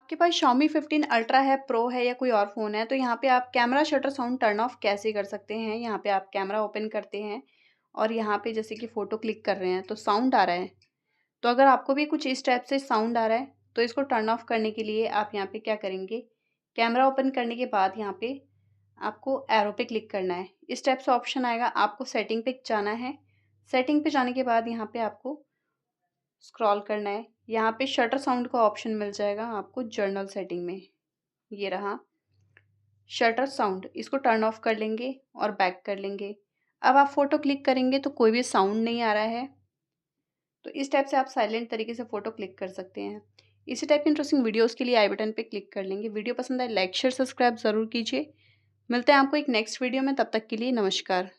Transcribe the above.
आपके पास Xiaomi 15 ultra है, pro है या कोई और फ़ोन है, तो यहाँ पे आप camera shutter sound turn off कैसे कर सकते हैं। यहाँ पे आप कैमरा ओपन करते हैं और यहाँ पे जैसे कि फ़ोटो क्लिक कर रहे हैं तो साउंड आ रहा है। तो अगर आपको भी कुछ इस टाइप से साउंड आ रहा है तो इसको टर्न ऑफ करने के लिए आप यहाँ पे क्या करेंगे, कैमरा ओपन करने के बाद यहाँ पे आपको एरो पे क्लिक करना है। इस टाइप से ऑप्शन आएगा, आपको सेटिंग पे जाना है। सेटिंग पे जाने के बाद यहाँ पे आपको स्क्रॉल करना है। यहाँ पे शटर साउंड का ऑप्शन मिल जाएगा आपको जर्नल सेटिंग में। ये रहा शटर साउंड, इसको टर्न ऑफ कर लेंगे और बैक कर लेंगे। अब आप फ़ोटो क्लिक करेंगे तो कोई भी साउंड नहीं आ रहा है। तो इस टाइप से आप साइलेंट तरीके से फ़ोटो क्लिक कर सकते हैं। इसी टाइप की इंटरेस्टिंग वीडियोज़ के लिए आई बटन पे क्लिक कर लेंगे। वीडियो पसंद आए लाइक शेयर सब्सक्राइब ज़रूर कीजिए। मिलते हैं आपको एक नेक्स्ट वीडियो में, तब तक के लिए नमस्कार।